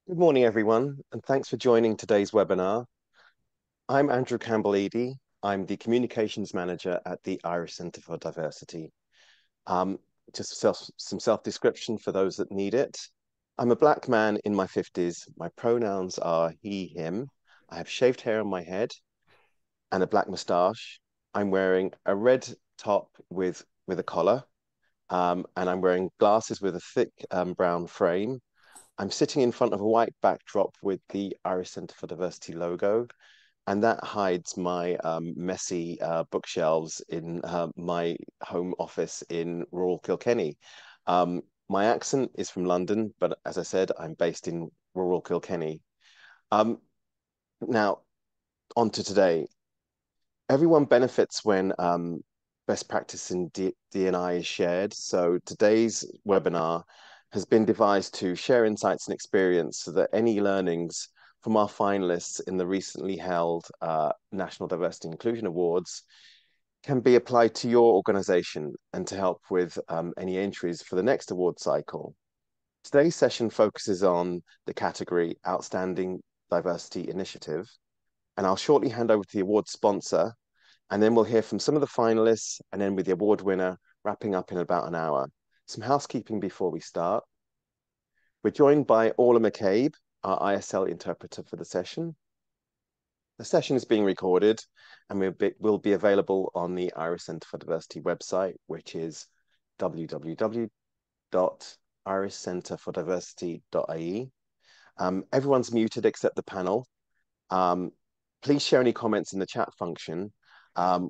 Good morning, everyone, and thanks for joining today's webinar. I'm Andrew Campbell-Edie. I'm the Communications Manager at the Irish Centre for Diversity. Um, just some self-description for those that need it. I'm a black man in my 50s. My pronouns are he, him. I have shaved hair on my head and a black moustache. I'm wearing a red top with a collar, and I'm wearing glasses with a thick brown frame. I'm sitting in front of a white backdrop with the Irish Centre for Diversity logo, and that hides my messy bookshelves in my home office in rural Kilkenny. My accent is from London, but as I said, I'm based in rural Kilkenny. Um, Now, on to today. Everyone benefits when best practice in D&I is shared. So today's webinar has been devised to share insights and experience so that any learnings from our finalists in the recently held National Diversity Inclusion Awards can be applied to your organization and to help with any entries for the next award cycle. Today's session focuses on the category Outstanding Diversity Initiative, and I'll shortly hand over to the award sponsor, and then we'll hear from some of the finalists and then with the award winner, wrapping up in about an hour. Some housekeeping before we start. We're joined by Orla McCabe, our ISL interpreter for the session. The session is being recorded and will be available on the Irish Centre for Diversity website, which is www.irishcentrefordiversity.ie. Everyone's muted except the panel. Please share any comments in the chat function.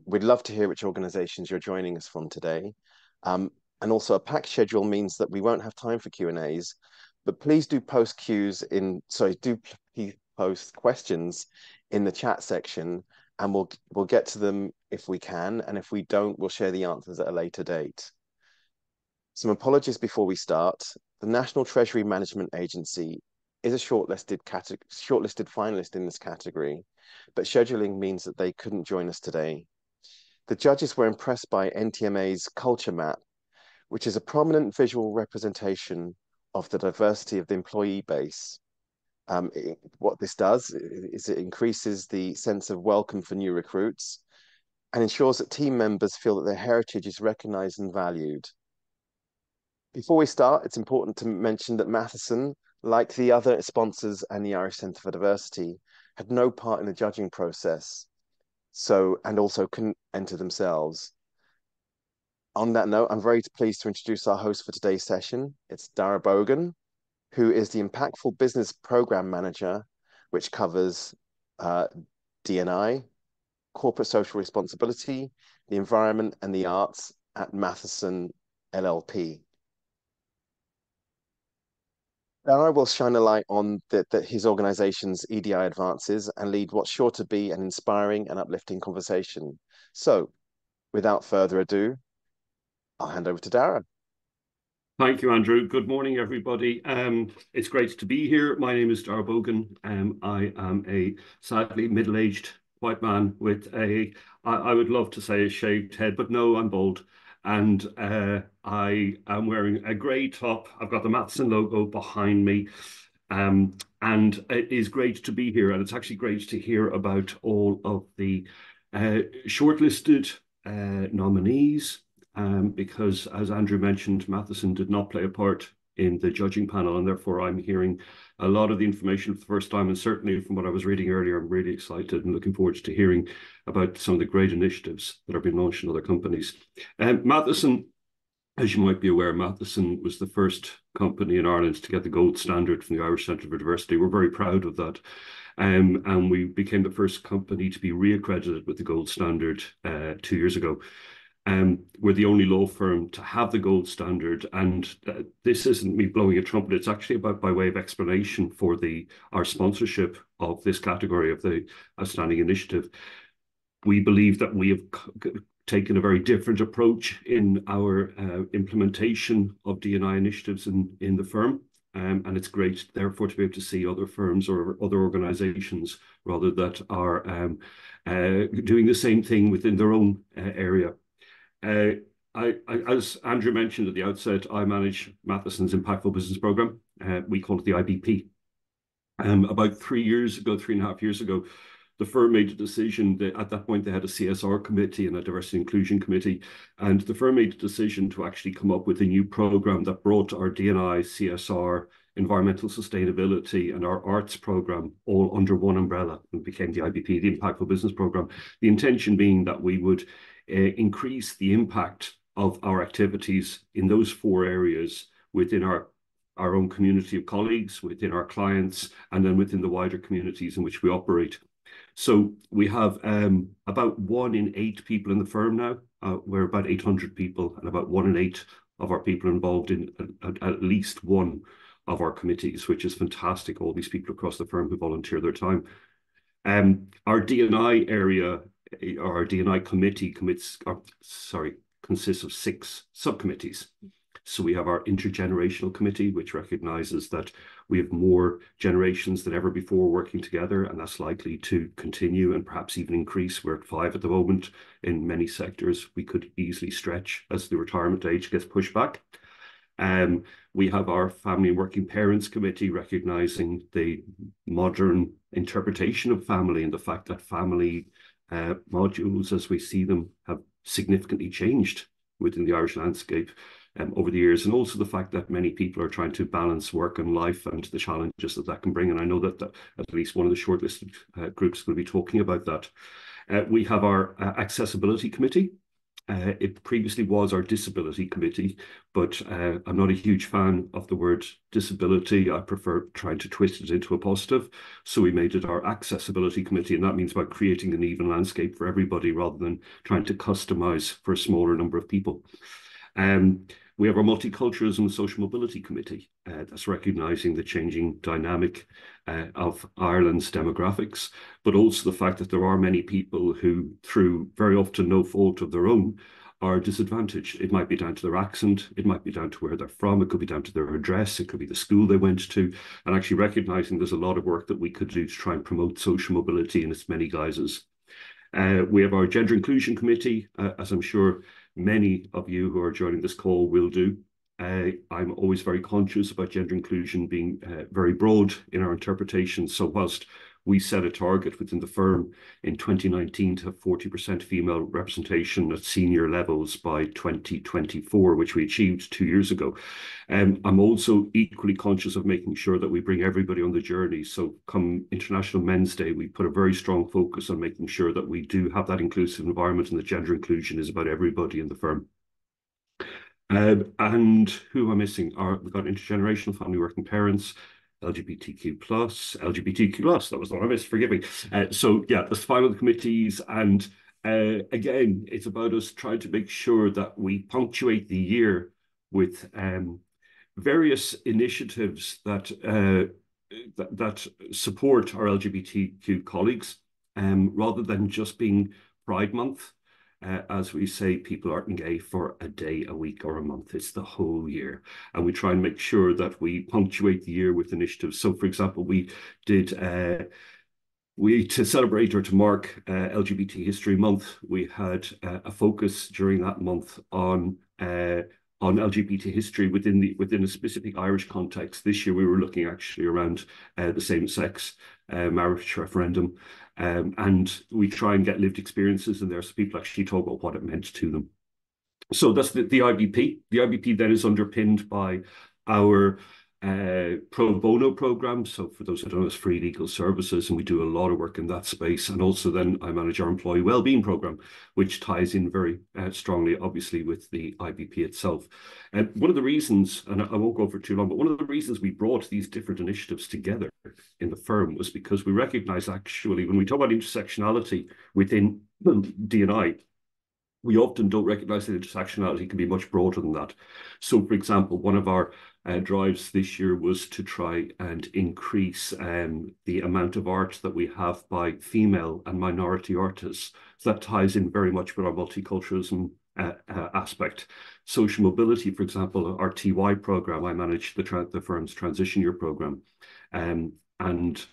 We'd love to hear which organizations you're joining us from today. And also a packed schedule means that we won't have time for Q&As, but please do post post questions in the chat section, and we'll get to them if we can, and if we don't, we'll share the answers at a later date. Some apologies before we start. The National Treasury Management Agency is a shortlisted finalist in this category, but scheduling means that they couldn't join us today. The judges were impressed by NTMA's culture map, which is a prominent visual representation of the diversity of the employee base. What this does is it increases the sense of welcome for new recruits and ensures that team members feel that their heritage is recognized and valued. Before we start, it's important to mention that Matheson, like the other sponsors and the Irish Centre for Diversity, had no part in the judging process, and also couldn't enter themselves. On that note, I'm very pleased to introduce our host for today's session. It's Daragh Bogan, who is the Impactful Business Program Manager, which covers D&I, corporate social responsibility, the environment, and the arts at Matheson LLP. Daragh will shine a light on his organization's EDI advances and lead what's sure to be an inspiring and uplifting conversation. So, without further ado, I'll hand over to Daragh. Thank you, Andrew. Good morning, everybody. It's great to be here. My name is Daragh Bogan. I am a sadly middle-aged white man with I would love to say a shaved head, but no, I'm bald. And I am wearing a grey top. I've got the Matheson logo behind me. And it is great to be here. And it's actually great to hear about all of the shortlisted nominees. Because, as Andrew mentioned, Matheson did not play a part in the judging panel, and therefore I'm hearing a lot of the information for the first time. And certainly from what I was reading earlier, I'm really excited and looking forward to hearing about some of the great initiatives that are being launched in other companies. Matheson, as you might be aware, Matheson was the first company in Ireland to get the gold standard from the Irish Centre for Diversity. We're very proud of that. And we became the first company to be reaccredited with the gold standard 2 years ago. We're the only law firm to have the gold standard, and this isn't me blowing a trumpet. It's actually about by way of explanation for our sponsorship of this category of the Outstanding Initiative. We believe that we have taken a very different approach in our implementation of D&I initiatives in the firm. And it's great, therefore, to be able to see other firms or other organisations rather that are doing the same thing within their own area. As Andrew mentioned at the outset, I manage Matheson's Impactful Business Programme. We call it the IBP. About 3 years ago, 3.5 years ago, the firm made a decision that at that point they had a CSR committee and a diversity inclusion committee, and the firm made a decision to actually come up with a new program that brought our D&I, CSR, environmental sustainability, and our arts program all under one umbrella and became the IBP, the Impactful Business Program. The intention being that we would increase the impact of our activities in those 4 areas within our own community of colleagues, within our clients, and then within the wider communities in which we operate. So we have about 1 in 8 people in the firm now. We're about 800 people, and about 1 in 8 of our people are involved in at least one of our committees, which is fantastic. All these people across the firm who volunteer their time. Our D&I area, our D&I committee consists of 6 subcommittees. So we have our intergenerational committee, which recognises that we have more generations than ever before working together, and that's likely to continue and perhaps even increase. We're at 5 at the moment. In many sectors, we could easily stretch as the retirement age gets pushed back. We have our Family and Working Parents Committee, recognising the modern interpretation of family and the fact that family modules, as we see them, have significantly changed within the Irish landscape over the years, and also the fact that many people are trying to balance work and life and the challenges that can bring. And I know that at least one of the shortlisted groups will be talking about that. We have our Accessibility Committee. It previously was our Disability Committee, but I'm not a huge fan of the word disability. I prefer trying to twist it into a positive. So we made it our Accessibility Committee, and that means about creating an even landscape for everybody rather than trying to customize for a smaller number of people. We have our Multiculturalism and Social Mobility Committee. That's recognising the changing dynamic of Ireland's demographics, but also the fact that there are many people who, through very often no fault of their own, are disadvantaged. It might be down to their accent, it might be down to where they're from, it could be down to their address, it could be the school they went to, and actually recognising there's a lot of work that we could do to try and promote social mobility in its many guises. We have our Gender Inclusion Committee, as I'm sure many of you who are joining this call will do. I'm always very conscious about gender inclusion being very broad in our interpretation. So whilst we set a target within the firm in 2019 to have 40% female representation at senior levels by 2024, which we achieved 2 years ago. I'm also equally conscious of making sure that we bring everybody on the journey. So come International Men's Day, we put a very strong focus on making sure that we do have that inclusive environment, and that gender inclusion is about everybody in the firm. And who am I missing? We've got intergenerational family working parents, LGBTQ+, that was the one I missed, forgive me. So yeah, the spine of the committees, and again, it's about us trying to make sure that we punctuate the year with various initiatives that support our LGBTQ colleagues, rather than just being Pride Month. As we say, people aren't gay for a day, a week, or a month. It's the whole year. And we try and make sure that we punctuate the year with initiatives. So, for example, we did, to celebrate or to mark LGBT History Month, we had a focus during that month on LGBT history within a specific Irish context. This year, we were looking actually around the same-sex marriage referendum. And we try and get lived experiences in there so people actually talk about what it meant to them. So that's the IBP. The IBP then is underpinned by our pro bono program. So for those who don't know, it's free legal services, and we do a lot of work in that space. And also then I manage our employee wellbeing program, which ties in very strongly, obviously, with the IBP itself. And one of the reasons, and I won't go for too long, but one of the reasons we brought these different initiatives together in the firm was because we recognize actually when we talk about intersectionality within D&I, we often don't recognize that intersectionality can be much broader than that. So, for example, one of our drives this year was to try and increase the amount of art that we have by female and minority artists. So that ties in very much with our multiculturalism aspect. Social mobility, for example, our TY program, I manage the firm's transition year program. And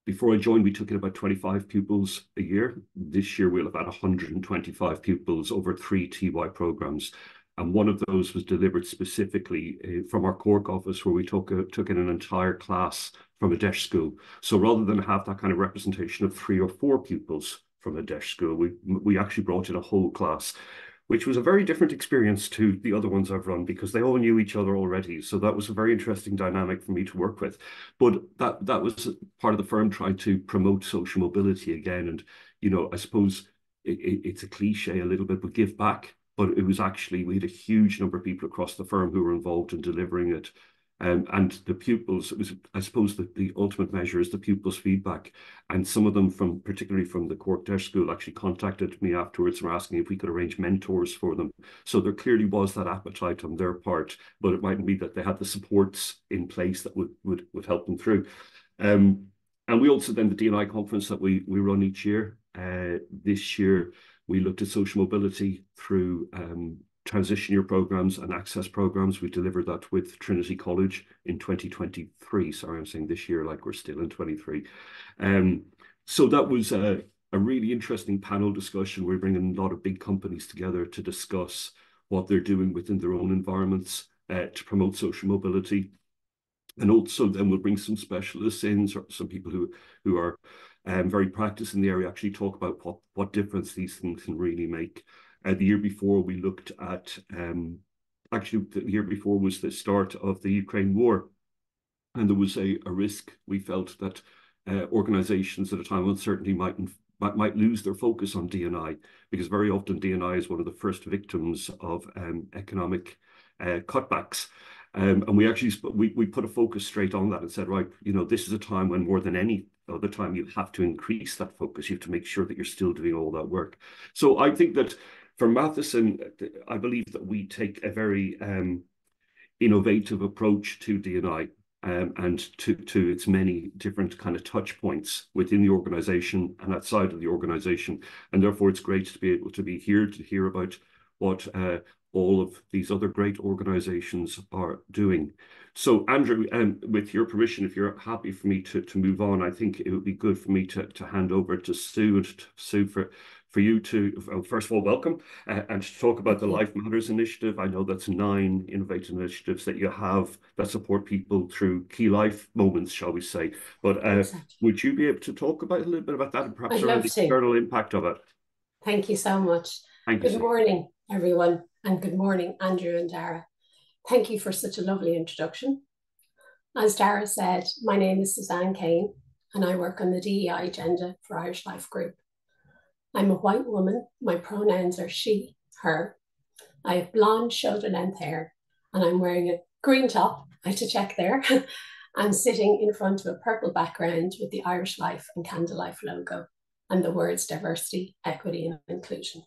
before I joined, we took in about 25 pupils a year. This year, we'll have about 125 pupils over 3 TY programs. And one of those was delivered specifically from our Cork office, where we took in an entire class from a DEIS school. So rather than have that kind of representation of 3 or 4 pupils from a DEIS school, we actually brought in a whole class, which was a very different experience to the other ones I've run, because they all knew each other already. So that was a very interesting dynamic for me to work with. But that was part of the firm trying to promote social mobility again. And, you know, I suppose it's a cliche a little bit, but give back. But it was actually, we had a huge number of people across the firm who were involved in delivering it. And the pupils, it was, I suppose, the ultimate measure is the pupils' feedback. And some of them, particularly from the Cork DEIS School, actually contacted me afterwards and were asking if we could arrange mentors for them. So there clearly was that appetite on their part, but it mightn't be that they had the supports in place that would help them through. And we also then, the D&I conference that we run each year, this year, we looked at social mobility through transition year programs and access programs. We delivered that with Trinity College in 2023. Sorry, I'm saying this year like we're still in 23. So that was a really interesting panel discussion. We're bringing a lot of big companies together to discuss what they're doing within their own environments to promote social mobility. And also then we'll bring some specialists in, some people who are very practiced in the area, actually talk about what difference these things can really make. The year before we looked at, actually the year before was the start of the Ukraine war. And there was a risk, we felt, that organizations at a time of uncertainty might lose their focus on D&I, because very often D&I is one of the first victims of economic cutbacks. And we actually we put a focus straight on that and said, right, you know, this is a time when more than any other time you have to increase that focus. You have to make sure that you're still doing all that work. So I think that for Matheson, I believe that we take a very innovative approach to D&I and to its many different kind of touch points within the organization and outside of the organization. And therefore, it's great to be able to be here to hear about what all of these other great organizations are doing. So, Andrew, with your permission, if you're happy for me to move on, I think it would be good for me to hand over to Sue, and Sue, for you to, first of all, welcome and to talk about the Life Matters initiative. I know that's 9 innovative initiatives that you have that support people through key life moments, shall we say. But exactly. Would you be able to talk about a little bit about that and perhaps around the external impact of it? Thank you so much. Thank you. Good morning, everyone, and good morning, Andrew and Daragh. Thank you for such a lovely introduction. As Daragh said, my name is Suzanne Kane, and I work on the DEI agenda for Irish Life Group. I'm a white woman. My pronouns are she, her. I have blonde shoulder-length hair, and I'm wearing a green top. I had to check there. I'm sitting in front of a purple background with the Irish Life and Canada Life logo and the words diversity, equity, and inclusion.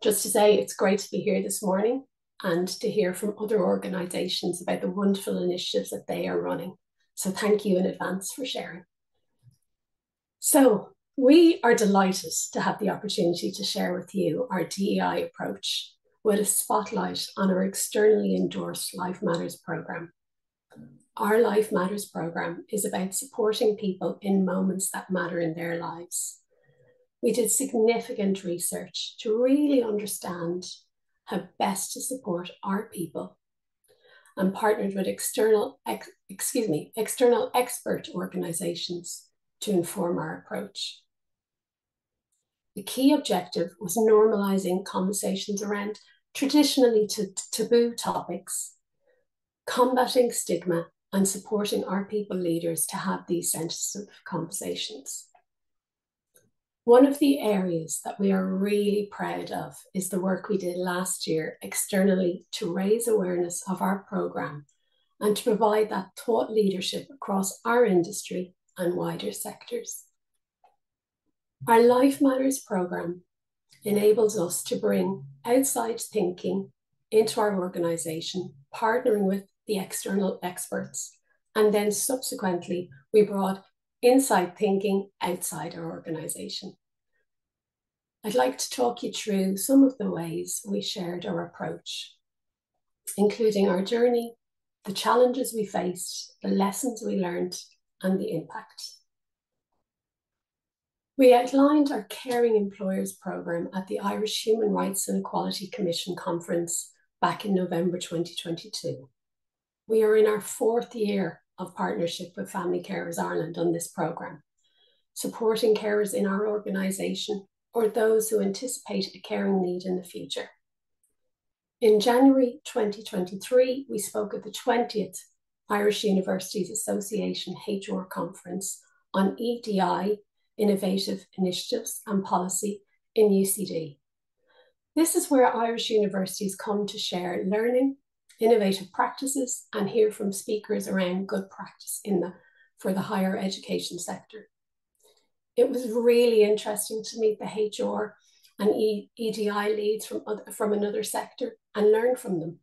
Just to say, it's great to be here this morning and to hear from other organisations about the wonderful initiatives that they are running. So thank you in advance for sharing. So we are delighted to have the opportunity to share with you our DEI approach with a spotlight on our externally endorsed Life Matters programme. Our Life Matters programme is about supporting people in moments that matter in their lives. We did significant research to really understand how best to support our people and partnered with external expert organisations to inform our approach. The key objective was normalising conversations around traditionally taboo topics, combating stigma, and supporting our people leaders to have these sensitive conversations. One of the areas that we are really proud of is the work we did last year externally to raise awareness of our programme and to provide that thought leadership across our industry and wider sectors. Our Life Matters programme enables us to bring outside thinking into our organisation, partnering with the external experts, and then subsequently we brought inside thinking outside our organisation. I'd like to talk you through some of the ways we shared our approach, including our journey, the challenges we faced, the lessons we learned, and the impact. We outlined our Caring Employers programme at the Irish Human Rights and Equality Commission conference back in November 2022. We are in our 4th year of partnership with Family Carers Ireland on this programme, supporting carers in our organisation or those who anticipate a caring need in the future. In January 2023, we spoke at the 20th Irish Universities Association HR conference on EDI, Innovative Initiatives and Policy in UCD. This is where Irish universities come to share learning, innovative practices, and hear from speakers around good practice for the higher education sector. It was really interesting to meet the HR and EDI leads from another sector and learn from them.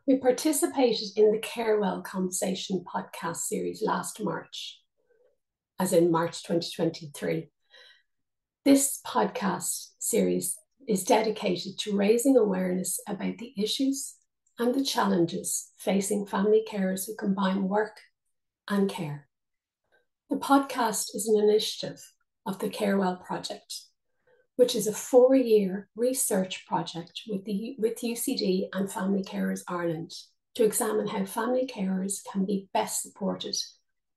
We participated in the Carewell Conversation podcast series last March, as in March 2023. This podcast series is dedicated to raising awareness about the issues and the challenges facing family carers who combine work and care. The podcast is an initiative of the Carewell Project, which is a 4-year research project with UCD and Family Carers Ireland to examine how family carers can be best supported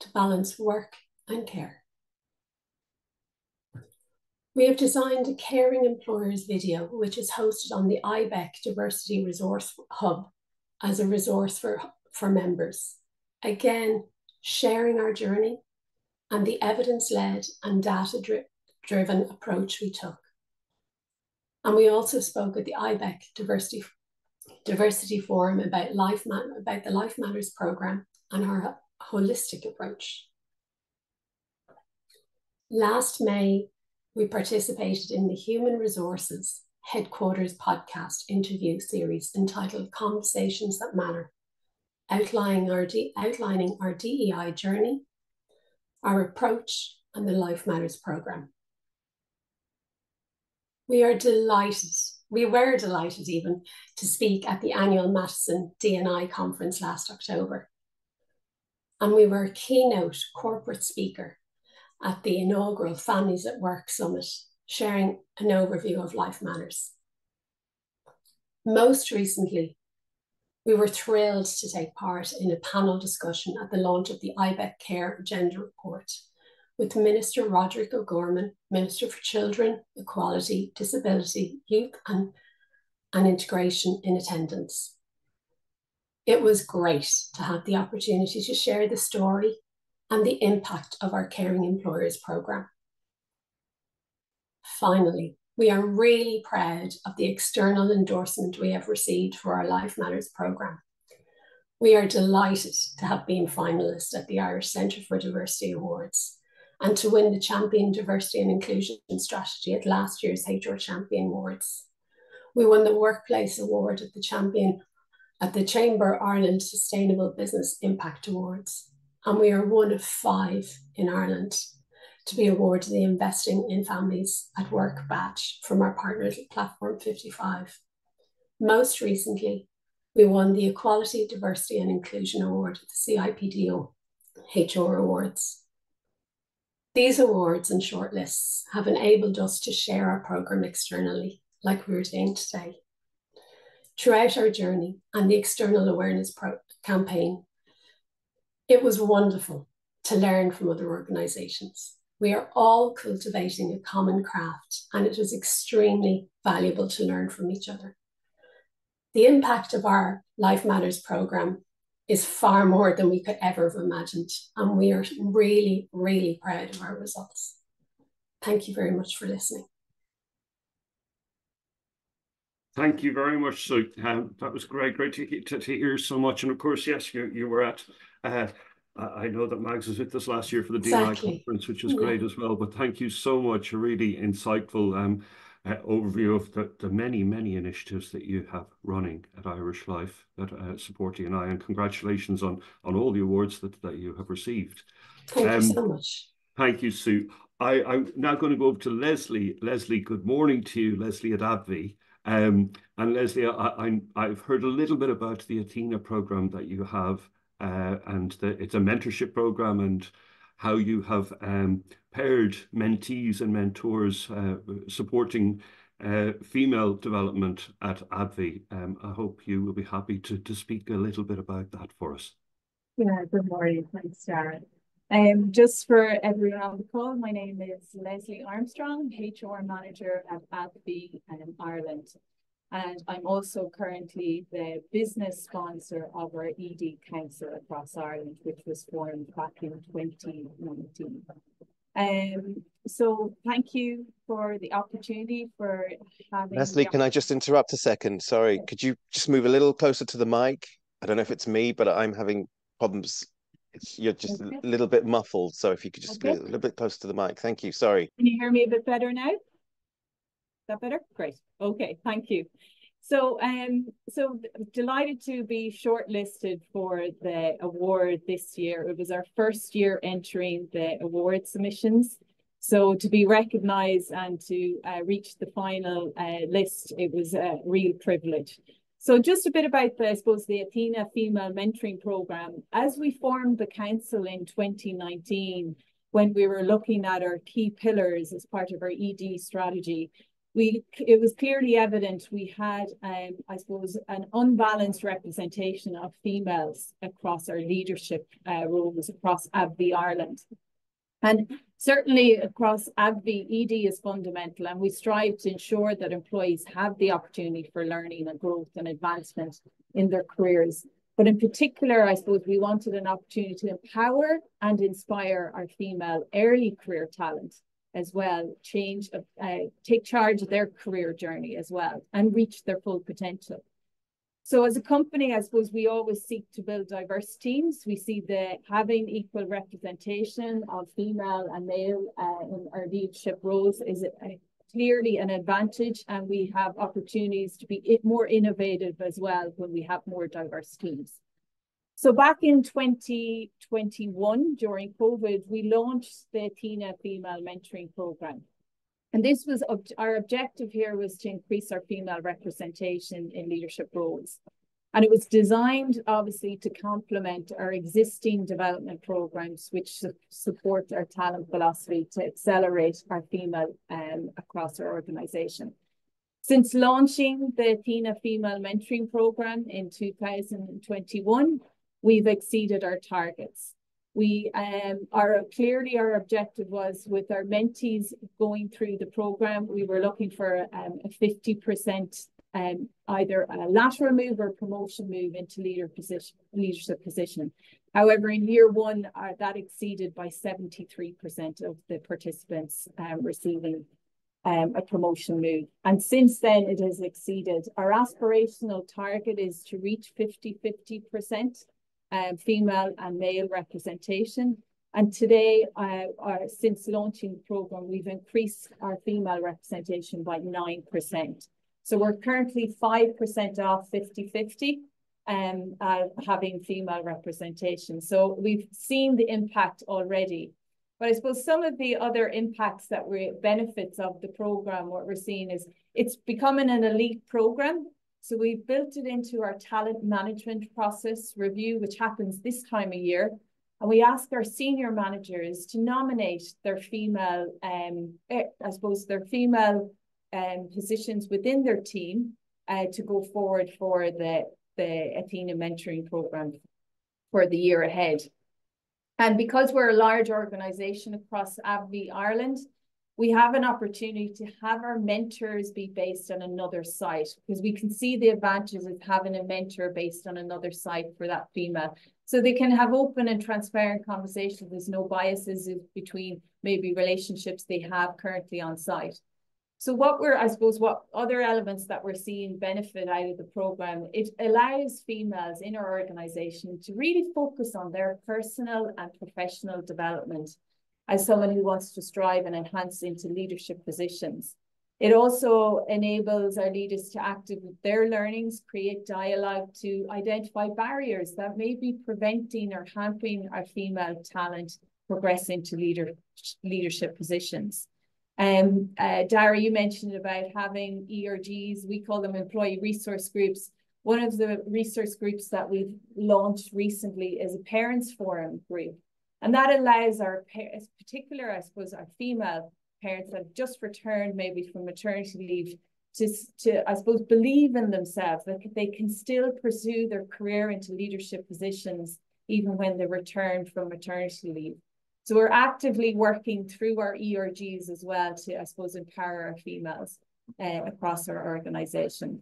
to balance work and care. We have designed a Caring Employers video, which is hosted on the IBEC Diversity Resource Hub as a resource for members. Again, sharing our journey and the evidence-led and data-driven approach we took. And we also spoke at the IBEC Diversity Forum about the Life Matters programme and our holistic approach. Last May, we participated in the Human Resources Headquarters podcast interview series entitled Conversations That Matter, outlining our DEI journey, our approach, and the Life Matters programme. We were delighted even to speak at the annual Matheson D&I conference last October. And we were a keynote corporate speaker at the inaugural Families at Work Summit, sharing an overview of Life Matters. Most recently, we were thrilled to take part in a panel discussion at the launch of the IBEC Care Agenda Report with Minister Roderick O'Gorman, Minister for Children, Equality, Disability, Youth and Integration in attendance. It was great to have the opportunity to share the story and the impact of our Caring Employers programme. Finally, we are really proud of the external endorsement we have received for our Life Matters programme. We are delighted to have been finalists at the Irish Centre for Diversity Awards and to win the Champion Diversity and Inclusion Strategy at last year's HR Champion Awards. We won the Workplace Award at the Chamber Ireland Sustainable Business Impact Awards, and we are one of 5 in Ireland to be awarded the Investing in Families at Work badge from our partners at Platform 55. Most recently, we won the Equality, Diversity and Inclusion Award at the CIPDO HR Awards. These awards and shortlists have enabled us to share our programme externally, like we were doing today. Throughout our journey and the external awareness campaign, it was wonderful to learn from other organisations. We are all cultivating a common craft, and it is extremely valuable to learn from each other. The impact of our Life Matters programme is far more than we could ever have imagined, and we are really, really proud of our results. Thank you very much for listening. Thank you very much. So that was great to hear so much. And of course, yes, you were at, I know that Mags was with us last year for the DNI conference, which was great as well. But thank you so much, a really insightful overview of the many, many initiatives that you have running at Irish Life that support DNI, and congratulations on all the awards that you have received. Thank you so much. Thank you, Sue. I'm now going to go over to Leslie. Leslie, good morning to you, Leslie at AbbVie. And Leslie, I've heard a little bit about the Athena program that you have, and it's a mentorship program, and how you have paired mentees and mentors supporting female development at AbbVie. I hope you will be happy to speak a little bit about that for us. Yeah, good morning. Thanks, Daragh. Just for everyone on the call, my name is Leslie Armstrong, HR Manager at AbbVie Ireland. And I'm also currently the business sponsor of our ED Council across Ireland, which was formed back in 2019. So thank you for the opportunity for having... Leslie, can I just interrupt a second? Sorry, could you just move a little closer to the mic? I don't know if it's me, but I'm having problems. You're just a little bit muffled. So if you could just get a little bit closer to the mic. Thank you. Sorry. Can you hear me a bit better now? Is that better? Great. Okay, thank you. So so delighted to be shortlisted for the award this year. It was our first year entering the award submissions. So to be recognised and to reach the final list, it was a real privilege. So just a bit about, I suppose, the Athena Female Mentoring Programme. As we formed the council in 2019, when we were looking at our key pillars as part of our ED strategy, it was clearly evident we had, I suppose, an unbalanced representation of females across our leadership roles across AbbVie Ireland. And certainly across AbbVie, ED is fundamental, and we strive to ensure that employees have the opportunity for learning and growth and advancement in their careers. But in particular, I suppose we wanted an opportunity to empower and inspire our female early career talent as well, take charge of their career journey as well, and reach their full potential. So as a company, I suppose we always seek to build diverse teams. We see that having equal representation of female and male in our leadership roles is clearly an advantage, and we have opportunities to be more innovative as well when we have more diverse teams. So back in 2021, during COVID, we launched the Athena Female Mentoring Programme. And this was, our objective here was to increase our female representation in leadership roles. And it was designed, obviously, to complement our existing development programs, which support our talent philosophy to accelerate our female across our organisation. Since launching the Athena Female Mentoring Programme in 2021, we've exceeded our targets. Clearly our objective was, with our mentees going through the program, we were looking for a 50% either a lateral move or promotion move into leadership position. However, in year one, that exceeded by 73% of the participants receiving a promotion move. And since then, it has exceeded. Our aspirational target is to reach 50% female and male representation. And today, since launching the program, we've increased our female representation by 9%. So we're currently 5% off 50-50 having female representation. So we've seen the impact already. But I suppose some of the other impacts that benefits of the program, what we're seeing is it's becoming an elite program. So we've built it into our talent management process review, which happens this time of year. And we ask our senior managers to nominate their female, their female positions within their team to go forward for the Athena Mentoring Programme for the year ahead. And because we're a large organisation across AbbVie Ireland, we have an opportunity to have our mentors be based on another site, because we can see the advantages of having a mentor based on another site for that female. So they can have open and transparent conversations. There's no biases between maybe relationships they have currently on site. So what other elements that we're seeing benefit out of the program, it allows females in our organization to really focus on their personal and professional development as someone who wants to strive and enhance into leadership positions. It also enables our leaders to activate their learnings, create dialogue to identify barriers that may be preventing or hampering our female talent progress into leadership positions. Daragh, you mentioned about having ERGs, we call them employee resource groups. One of the resource groups that we've launched recently is a parents forum group. And that allows our parents, particular, I suppose, our female parents that have just returned maybe from maternity leave, to I suppose, believe in themselves, that they can still pursue their career into leadership positions even when they return from maternity leave. So we're actively working through our ERGs as well to, I suppose, empower our females across our organisation.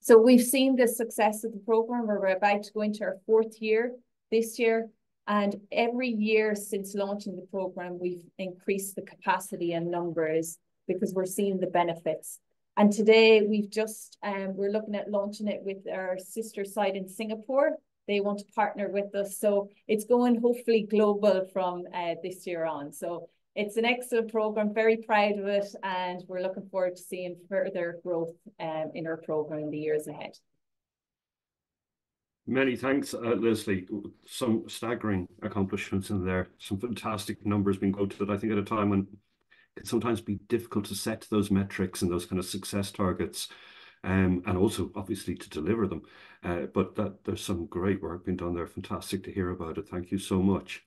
So we've seen the success of the programme. We're about to go into our 4th year this year. And every year since launching the programme, we've increased the capacity and numbers because we're seeing the benefits. And today we've just, we're looking at launching it with our sister site in Singapore. They want to partner with us. So it's going hopefully global from this year on. So it's an excellent program, very proud of it. And we're looking forward to seeing further growth in our program in the years ahead. Many thanks, Leslie. Some staggering accomplishments in there, some fantastic numbers being quoted, I think, at a time when it can sometimes be difficult to set those metrics and those kind of success targets, and also obviously to deliver them. But there's some great work being done there. Fantastic to hear about it. Thank you so much.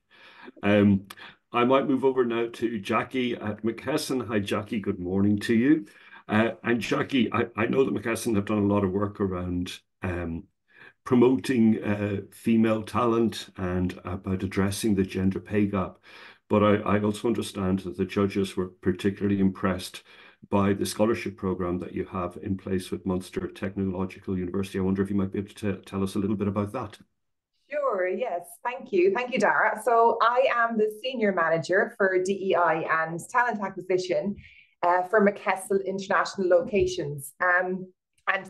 I might move over now to Jackie at Matheson. Hi, Jackie. Good morning to you. And Jackie, I know that Matheson have done a lot of work around promoting female talent and about addressing the gender pay gap. But I also understand that the judges were particularly impressed by the scholarship programme that you have in place with Munster Technological University. I wonder if you might be able to tell us a little bit about that. Sure, yes, thank you. Thank you, Daragh. So I am the Senior Manager for DEI and Talent Acquisition for Matheson International Locations. And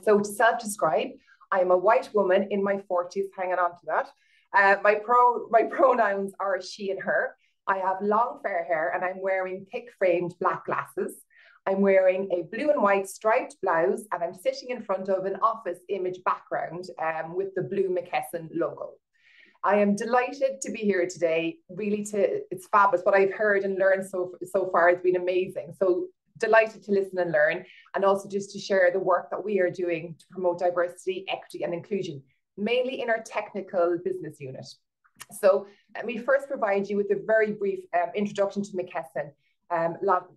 so to self-describe, I am a white woman in my 40s, hanging on to that. My pronouns are she and her. I have long fair hair and I'm wearing thick-framed black glasses. I'm wearing a blue and white striped blouse and I'm sitting in front of an office image background with the blue Matheson logo. I am delighted to be here today. Really, it's fabulous. What I've heard and learned so far has been amazing. So delighted to listen and learn, and also just to share the work that we are doing to promote diversity, equity, and inclusion, mainly in our technical business unit. So let me first provide you with a very brief introduction to Matheson. Not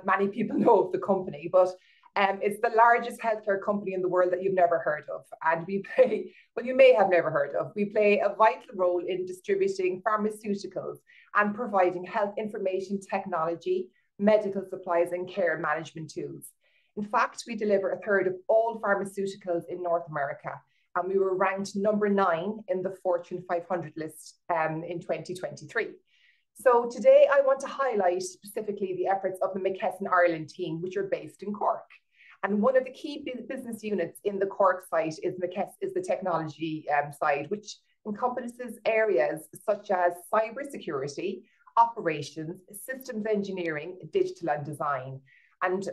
many people know of the company, but it's the largest healthcare company in the world that you've never heard of. And we play, well, you may have never heard of, we play a vital role in distributing pharmaceuticals and providing health information technology, medical supplies, and care management tools. In fact, we deliver a third of all pharmaceuticals in North America, and we were ranked number 9 in the Fortune 500 list in 2023. So today I want to highlight specifically the efforts of the Matheson Ireland team, which are based in Cork. And one of the key business units in the Cork site is the technology side, which encompasses areas such as cybersecurity, operations, systems engineering, digital and design. And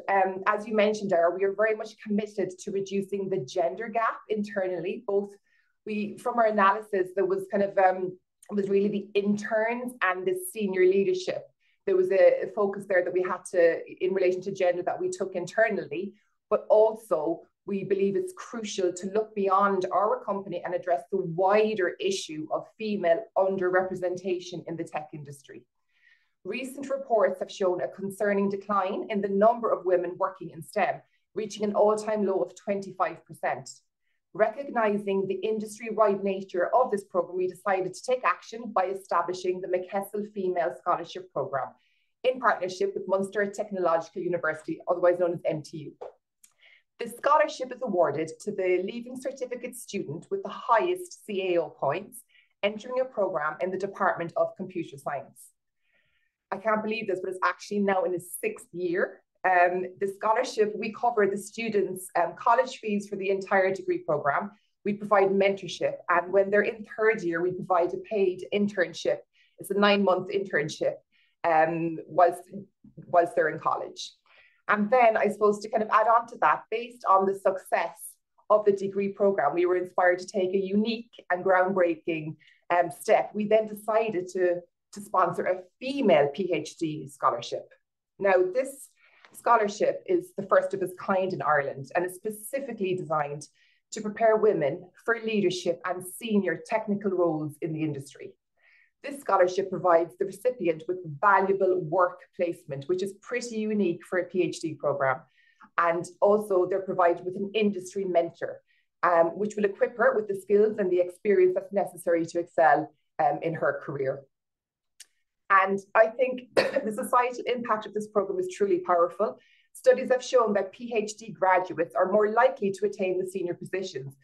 as you mentioned, Daragh, we are very much committed to reducing the gender gap internally. From our analysis, there was kind of, it was really the interns and the senior leadership. There was a focus there that we had to, in relation to gender, that we took internally, but also we believe it's crucial to look beyond our company and address the wider issue of female underrepresentation in the tech industry. Recent reports have shown a concerning decline in the number of women working in STEM, reaching an all-time low of 25%. Recognizing the industry-wide nature of this program, we decided to take action by establishing the Matheson Female Scholarship Program in partnership with Munster Technological University, otherwise known as MTU. This scholarship is awarded to the Leaving Certificate student with the highest CAO points entering a program in the Department of Computer Science. I can't believe this, but it's actually now in its 6th year. The scholarship, we cover the students' college fees for the entire degree program. We provide mentorship, and when they're in 3rd year, we provide a paid internship. It's a 9-month internship whilst they're in college. And then I suppose to kind of add on to that, based on the success of the degree program, we were inspired to take a unique and groundbreaking step. We then decided to sponsor a female PhD scholarship. Now, this scholarship is the first of its kind in Ireland and is specifically designed to prepare women for leadership and senior technical roles in the industry. This scholarship provides the recipient with valuable work placement, which is pretty unique for a PhD program. And also they're provided with an industry mentor, which will equip her with the skills and the experience that's necessary to excel in her career. And I think the societal impact of this program is truly powerful. Studies have shown that PhD graduates are more likely to attain the senior positions.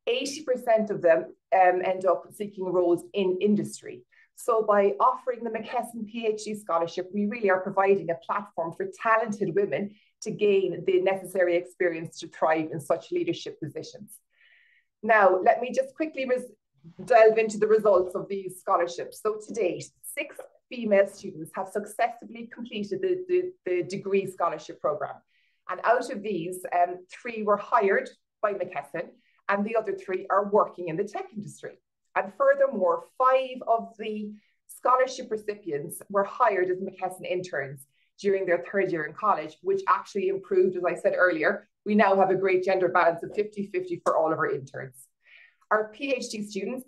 80% of them end up seeking roles in industry. So by offering the Matheson PhD scholarship, we really are providing a platform for talented women to gain the necessary experience to thrive in such leadership positions. Now, let me just quickly delve into the results of these scholarships. So to date, 6 female students have successfully completed the degree scholarship program. And out of these, 3 were hired by Matheson, and the other 3 are working in the tech industry. And furthermore, 5 of the scholarship recipients were hired as Matheson interns during their 3rd year in college, which actually improved, as I said earlier. We now have a great gender balance of 50-50 for all of our interns. Our PhD student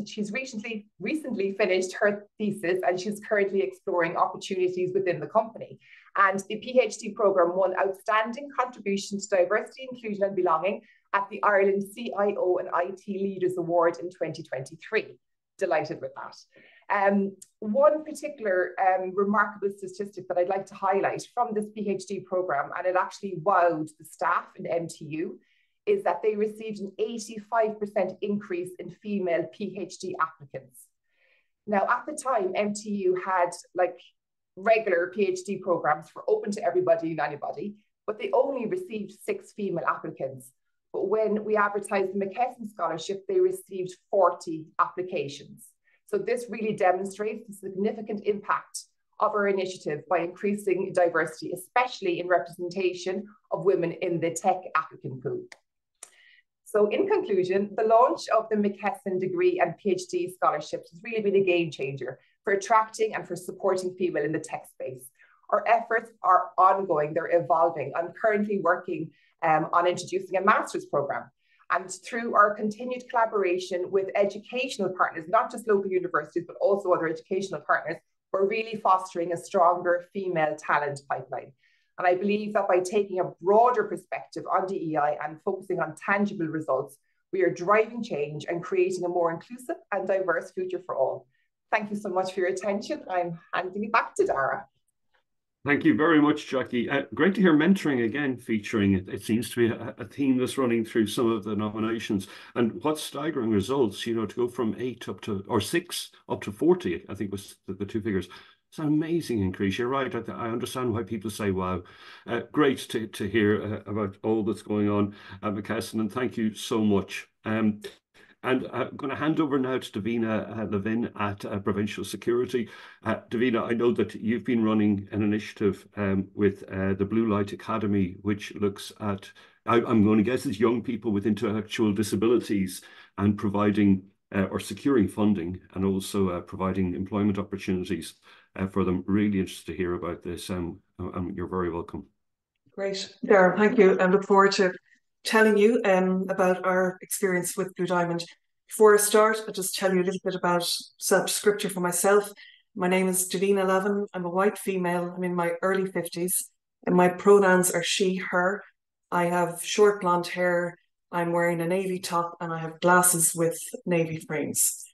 she's recently finished her thesis, and she's currently exploring opportunities within the company. And the PhD program won Outstanding Contribution to Diversity, Inclusion and Belonging at the Ireland CIO and IT Leaders Award in 2023. Delighted with that. One particular remarkable statistic that I'd like to highlight from this PhD program, and it actually wowed the staff in MTU, is that they received an 85% increase in female PhD applicants. Now, at the time, MTU had like regular PhD programs for open to everybody and anybody, but they only received 6 female applicants. But when we advertised the Matheson scholarship, they received 40 applications. So this really demonstrates the significant impact of our initiative by increasing diversity, especially in representation of women in the tech applicant pool. So in conclusion, the launch of the Matheson degree and PhD scholarships has really been a game changer for attracting and for supporting female in the tech space. Our efforts are ongoing, they're evolving. I'm currently working on introducing a master's program. And through our continued collaboration with educational partners, not just local universities, but also other educational partners, we're really fostering a stronger female talent pipeline. And I believe that by taking a broader perspective on DEI and focusing on tangible results, we are driving change and creating a more inclusive and diverse future for all. Thank you so much for your attention. I'm handing it back to Daragh. Thank you very much, Jackie. Great to hear mentoring again featuring. It seems to be a theme that's running through some of the nominations. And what staggering results, you know, to go from 8 up to, or 6 up to 40, I think was the 2 figures. It's an amazing increase. You're right. I understand why people say, wow. Great to hear about all that's going on at Matheson, and thank you so much. And I'm going to hand over now to Davina Levin at Provincial Security. Davina, I know that you've been running an initiative with the Blue Light Academy, which looks at, I'm going to guess it's young people with intellectual disabilities and providing or securing funding and also providing employment opportunities for them. Really interested to hear about this. You're very welcome. Great, Daragh, thank you. I look forward to telling you about our experience with Blue Diamond. Before I start, I'll just tell you a little bit about self-description for myself. My name is Davina Levin. I'm a white female. I'm in my early 50s, and my pronouns are she, her. I have short blonde hair. I'm wearing a navy top, and I have glasses with navy frames.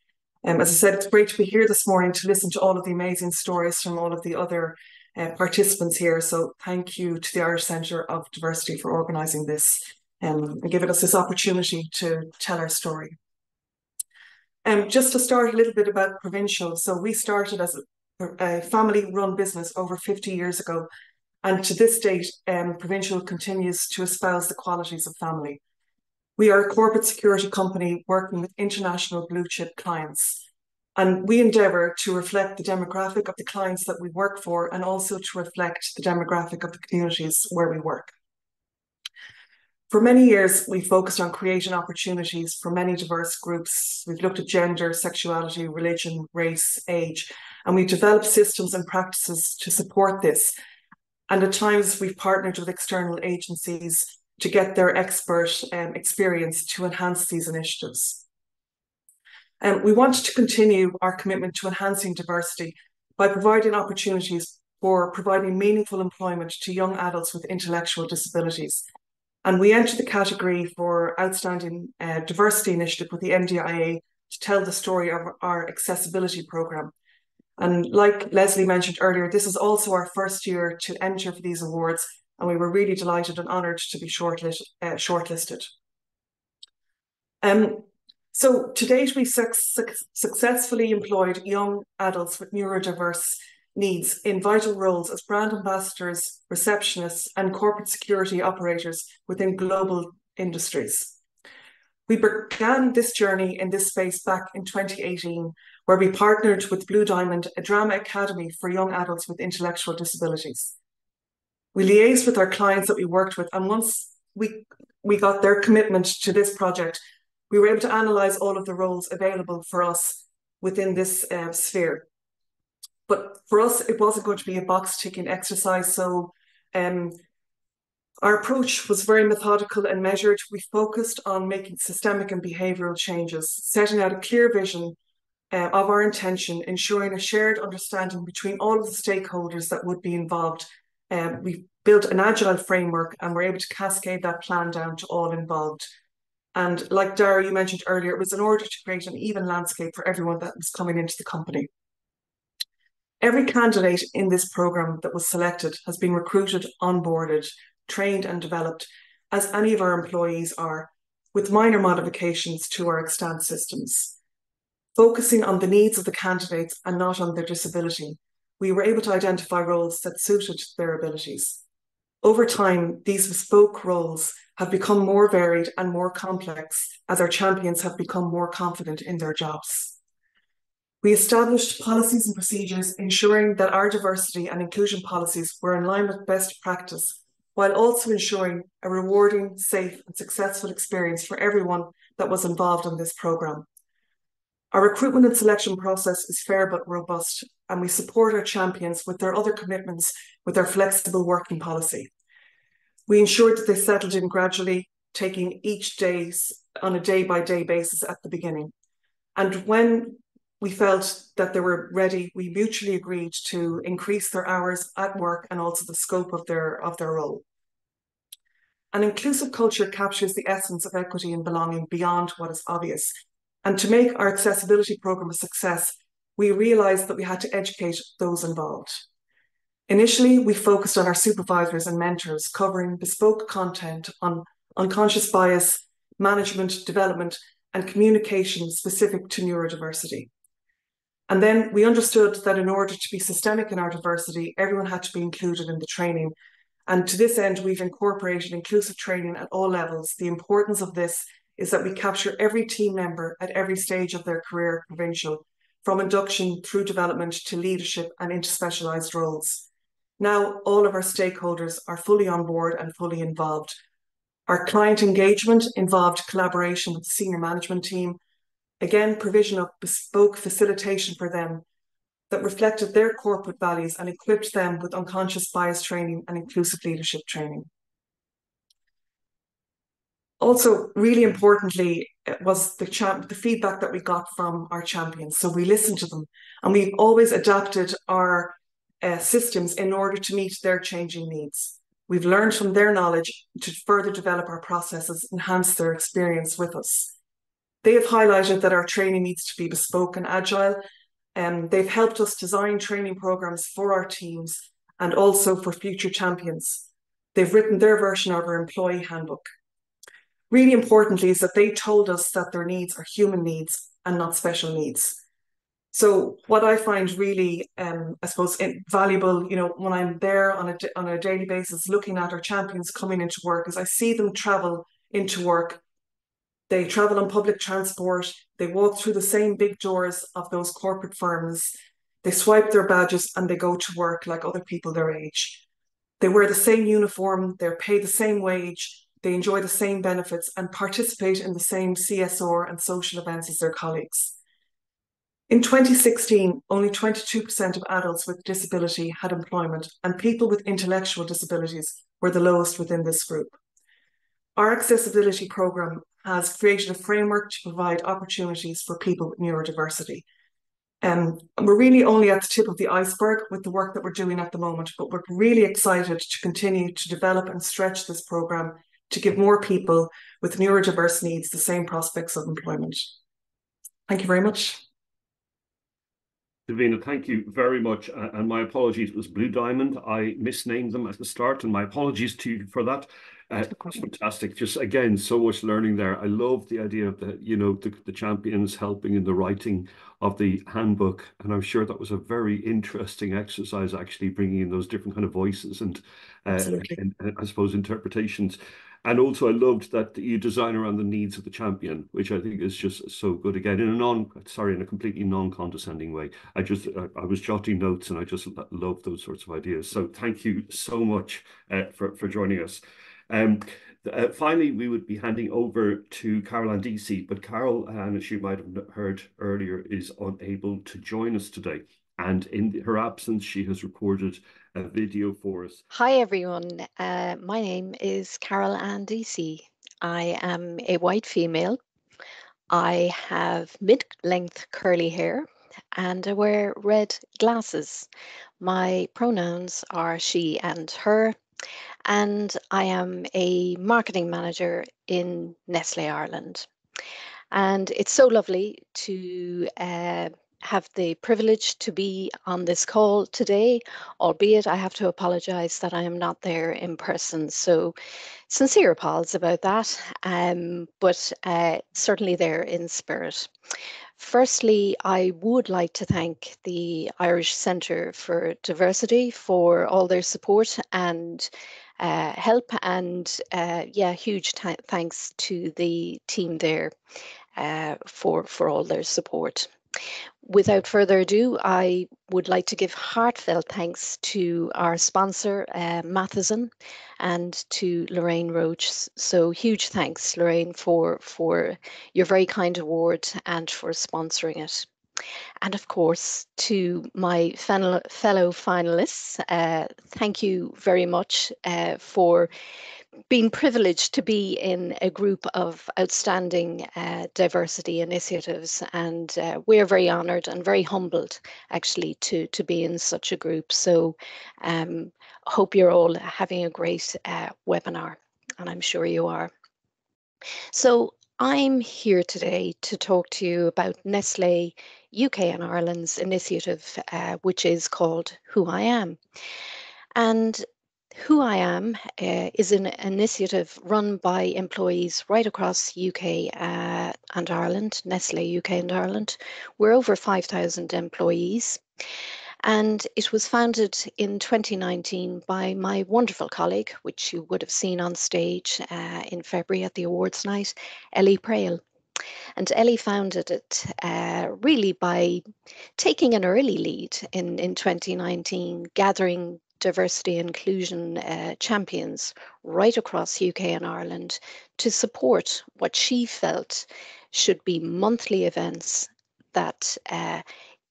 As I said, it's great to be here this morning to listen to all of the amazing stories from all of the other participants here. So thank you to the Irish Centre of Diversity for organising this and giving us this opportunity to tell our story. Just to start a little bit about Provincial. So we started as a family-run business over 50 years ago. And to this date, Provincial continues to espouse the qualities of family. We are a corporate security company working with international blue chip clients. And we endeavour to reflect the demographic of the clients that we work for and also to reflect the demographic of the communities where we work. For many years, we focused on creating opportunities for many diverse groups. We've looked at gender, sexuality, religion, race, age, and we've developed systems and practices to support this. And at times, we've partnered with external agencies to get their expert experience to enhance these initiatives. We want to continue our commitment to enhancing diversity by providing opportunities for providing meaningful employment to young adults with intellectual disabilities. And we enter the category for Outstanding Diversity Initiative with the NDIA to tell the story of our accessibility programme. And like Leslie mentioned earlier, this is also our first year to enter for these awards, and we were really delighted and honoured to be shortlisted. So to date, we've successfully employed young adults with neurodiverse needs in vital roles as brand ambassadors, receptionists, and corporate security operators within global industries. We began this journey in this space back in 2018, where we partnered with Blue Diamond, a drama academy for young adults with intellectual disabilities. We liaised with our clients that we worked with, and once we got their commitment to this project, we were able to analyse all of the roles available for us within this sphere. But for us, it wasn't going to be a box-ticking exercise, so our approach was very methodical and measured. We focused on making systemic and behavioural changes, setting out a clear vision of our intention, ensuring a shared understanding between all of the stakeholders that would be involved. We built an agile framework and were able to cascade that plan down to all involved. And like Daragh, you mentioned earlier, it was in order to create an even landscape for everyone that was coming into the company. Every candidate in this programme that was selected has been recruited, onboarded, trained and developed, as any of our employees are, with minor modifications to our extant systems. Focusing on the needs of the candidates and not on their disability, we were able to identify roles that suited their abilities. Over time, these bespoke roles have become more varied and more complex as our champions have become more confident in their jobs. We established policies and procedures ensuring that our diversity and inclusion policies were in line with best practice, while also ensuring a rewarding, safe and successful experience for everyone that was involved in this programme. Our recruitment and selection process is fair but robust, and we support our champions with their other commitments with our flexible working policy. We ensured that they settled in gradually, taking each day on a day-by-day basis at the beginning. And when we felt that they were ready, we mutually agreed to increase their hours at work and also the scope of their role. An inclusive culture captures the essence of equity and belonging beyond what is obvious. And to make our accessibility programme a success, we realised that we had to educate those involved. Initially, we focused on our supervisors and mentors, covering bespoke content on unconscious bias, management, development, and communication specific to neurodiversity. And then we understood that in order to be systemic in our diversity, everyone had to be included in the training. And to this end, we've incorporated inclusive training at all levels. The importance of this is that we capture every team member at every stage of their career provincial, from induction through development to leadership and into specialised roles. Now, all of our stakeholders are fully on board and fully involved. Our client engagement involved collaboration with the senior management team, again, provision of bespoke facilitation for them that reflected their corporate values and equipped them with unconscious bias training and inclusive leadership training. Also, really importantly, was the feedback that we got from our champions. So we listened to them, and we've always adapted our systems in order to meet their changing needs. We've learned from their knowledge to further develop our processes, enhance their experience with us. They have highlighted that our training needs to be bespoke and agile, and they've helped us design training programs for our teams and also for future champions. They've written their version of our employee handbook. Really importantly is that they told us that their needs are human needs and not special needs. So what I find really, I suppose, valuable, when I'm there on a daily basis, looking at our champions coming into work, is I see them travel into work. They travel on public transport. They walk through the same big doors of those corporate firms. They swipe their badges and they go to work like other people their age. They wear the same uniform. They're paid the same wage. They enjoy the same benefits and participate in the same CSR and social events as their colleagues. In 2016, only 22% of adults with disability had employment, and people with intellectual disabilities were the lowest within this group. Our accessibility programme has created a framework to provide opportunities for people with neurodiversity. We're really only at the tip of the iceberg with the work that we're doing at the moment, but we're really excited to continue to develop and stretch this programme to give more people with neurodiverse needs the same prospects of employment. Thank you very much. Davina, thank you very much. And my apologies, it was Blue Diamond. I misnamed them at the start, and my apologies to you for that. Fantastic. Just again, so much learning there. I love the idea of the champions helping in the writing of the handbook. And I'm sure that was a very interesting exercise, actually bringing in those different kind of voices and I suppose interpretations. And also I loved that you design around the needs of the champion, which I think is just so good. Again, in a completely non-condescending way. I was jotting notes and I just love those sorts of ideas. So thank you so much for joining us. Finally, we would be handing over to Carol Andisi, but Carol, as you might have heard earlier, is unable to join us today. And in her absence, she has recorded a video for us. Hi, everyone. My name is Carol Andisi. I am a white female. I have mid-length curly hair and I wear red glasses. My pronouns are she and her, and I am a marketing manager in Nestlé Ireland. And it's so lovely to have the privilege to be on this call today, albeit I have to apologise that I am not there in person. So sincere apologies about that, but certainly there in spirit. Firstly, I would like to thank the Irish Centre for Diversity for all their support and help, and huge thanks to the team there for all their support. Without further ado, I would like to give heartfelt thanks to our sponsor, Matheson, and to Lorraine Roach. So huge thanks, Lorraine, for your very kind award and for sponsoring it. And of course, to my fellow finalists, thank you very much for being privileged to be in a group of outstanding diversity initiatives, and we're very honoured and very humbled actually to be in such a group. So hope you're all having a great webinar, and I'm sure you are. So I'm here today to talk to you about Nestlé UK and Ireland's initiative, which is called Who I Am. And Who I Am is an initiative run by employees right across UK and Ireland, Nestlé UK and Ireland. We're over 5,000 employees. And it was founded in 2019 by my wonderful colleague, which you would have seen on stage in February at the awards night, Ellie Prail. And Ellie founded it really by taking an early lead in 2019, gathering diversity inclusion champions right across UK and Ireland to support what she felt should be monthly events that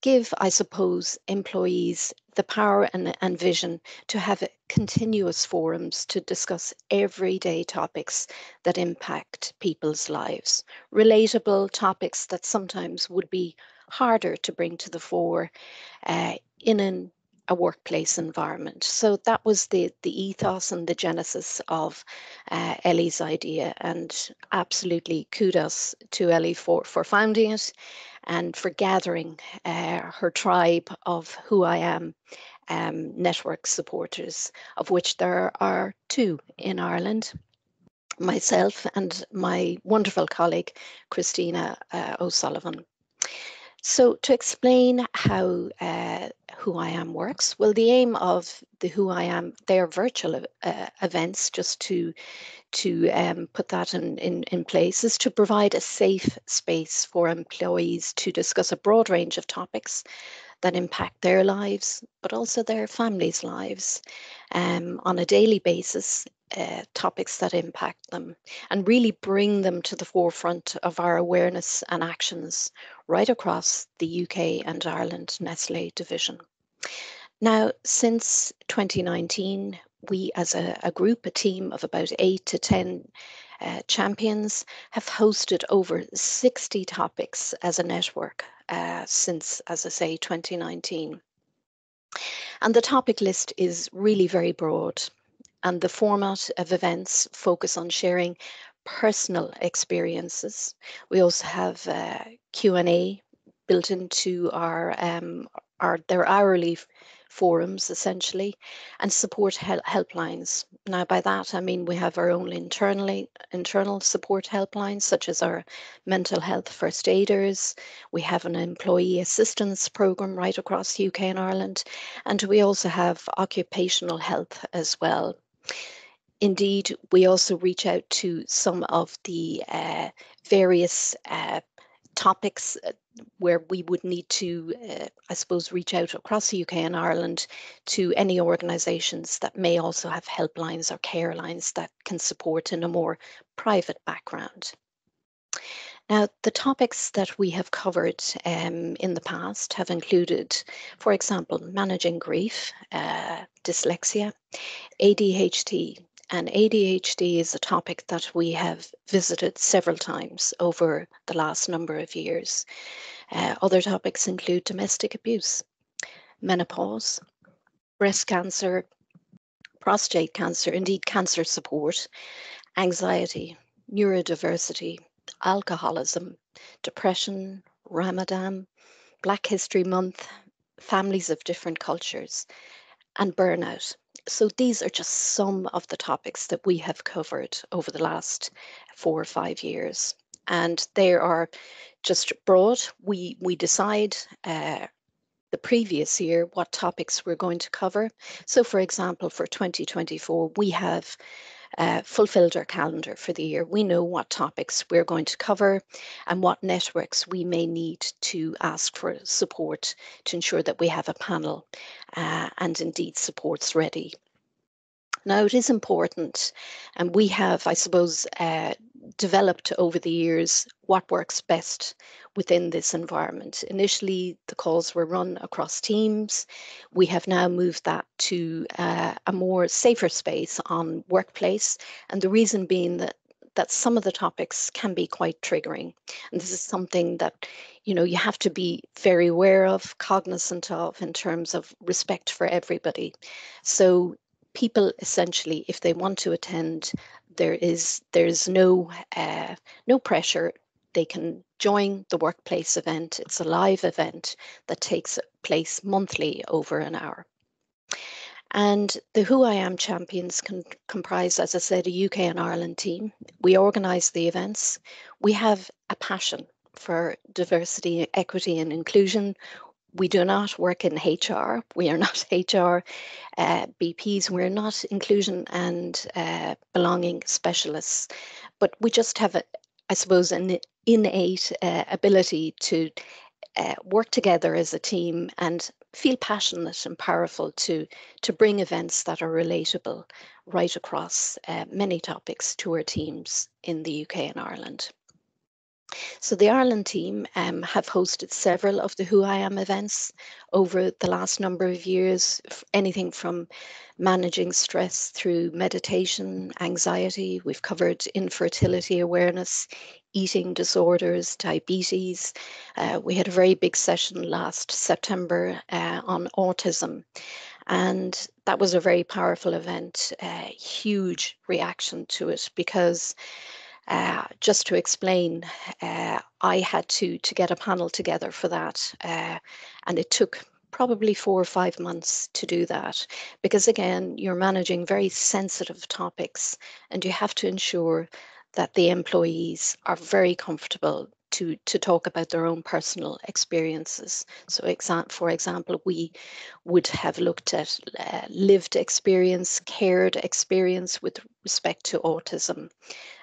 give, I suppose, employees the power and vision to have continuous forums to discuss everyday topics that impact people's lives, relatable topics that sometimes would be harder to bring to the fore in a workplace environment. So that was the ethos and the genesis of Ellie's idea, and absolutely kudos to Ellie for founding it and for gathering her tribe of Who I Am network supporters, of which there are 2 in Ireland, myself and my wonderful colleague, Christina O'Sullivan. So to explain how Who I Am works, well, the aim of the Who I Am, they are virtual events, just to put that in place, is to provide a safe space for employees to discuss a broad range of topics that impact their lives, but also their families' lives on a daily basis, topics that impact them, and really bring them to the forefront of our awareness and actions right across the UK and Ireland Nestlé division. Now, since 2019, we as a group, a team of about 8 to 10 champions have hosted over 60 topics as a network since, as I say, 2019. And the topic list is really very broad, and the format of events focus on sharing personal experiences. We also have Q&A built into their hourly forums, essentially, and support helplines. Now, by that I mean we have our own internal support helplines, such as our mental health first aiders. We have an employee assistance program right across the UK and Ireland, and we also have occupational health as well. Indeed, we also reach out to some of the various topics where we would need to, I suppose, reach out across the UK and Ireland to any organisations that may also have helplines or care lines that can support in a more private background. Now, the topics that we have covered in the past have included, for example, managing grief, dyslexia, ADHD. And ADHD is a topic that we have visited several times over the last number of years. Other topics include domestic abuse, menopause, breast cancer, prostate cancer, indeed cancer support, anxiety, neurodiversity, alcoholism, depression, Ramadan, Black History Month, families of different cultures, and burnout. So these are just some of the topics that we have covered over the last 4 or 5 years. And they are just broad. We decide the previous year what topics we're going to cover. So for example, for 2024, we have fulfilled our calendar for the year. We know what topics we're going to cover and what networks we may need to ask for support to ensure that we have a panel and indeed supports ready. Now, it is important, and we have, I suppose, developed over the years what works best within this environment. Initially, the calls were run across Teams. We have now moved that to a more safer space on Workplace, and the reason being that some of the topics can be quite triggering. And this is something that, you know, you have to be very aware of, cognizant of in terms of respect for everybody. So people essentially, if they want to attend, there's no pressure. They can join the Workplace event. It's a live event that takes place monthly over an hour. And the Who I Am champions can comprise, as I said, a UK and Ireland team. We organise the events. We have a passion for diversity, equity and inclusion. We do not work in HR. We are not HR BPs. We're not inclusion and belonging specialists. But we just have, I suppose, an innate ability to work together as a team and feel passionate and powerful to bring events that are relatable right across many topics to our teams in the UK and Ireland. So the Ireland team have hosted several of the Who I Am events over the last number of years, anything from managing stress through meditation, anxiety. We've covered infertility awareness, eating disorders, diabetes. We had a very big session last September on autism. And that was a very powerful event, huge reaction to it because just to explain, I had to get a panel together for that, and it took probably 4 or 5 months to do that because, again, you're managing very sensitive topics and you have to ensure that the employees are very comfortable to talk about their own personal experiences. So for example, we would have looked at lived experience, cared experience with respect to autism.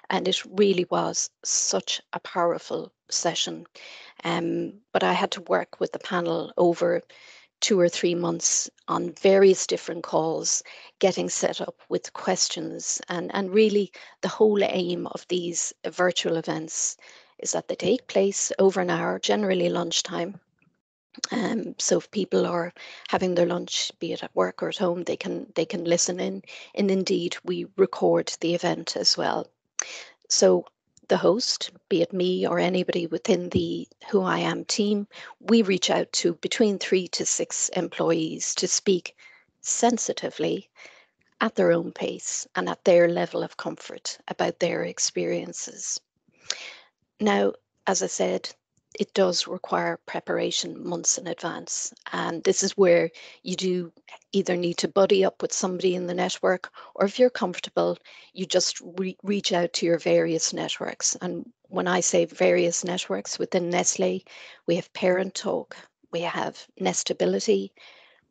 And it really was such a powerful session. But I had to work with the panel over 2 or 3 months on various different calls, getting set up with questions. And really the whole aim of these virtual events is that they take place over an hour, generally lunchtime. So if people are having their lunch, be it at work or at home, they can listen in. And indeed, we record the event as well. So the host, be it me or anybody within the Who I Am team, we reach out to between 3 to 6 employees to speak sensitively at their own pace and at their level of comfort about their experiences. Now, as I said, it does require preparation months in advance. And this is where you do either need to buddy up with somebody in the network, or if you're comfortable, you just reach out to your various networks. And when I say various networks within Nestlé, we have Parent Talk, we have Nestability,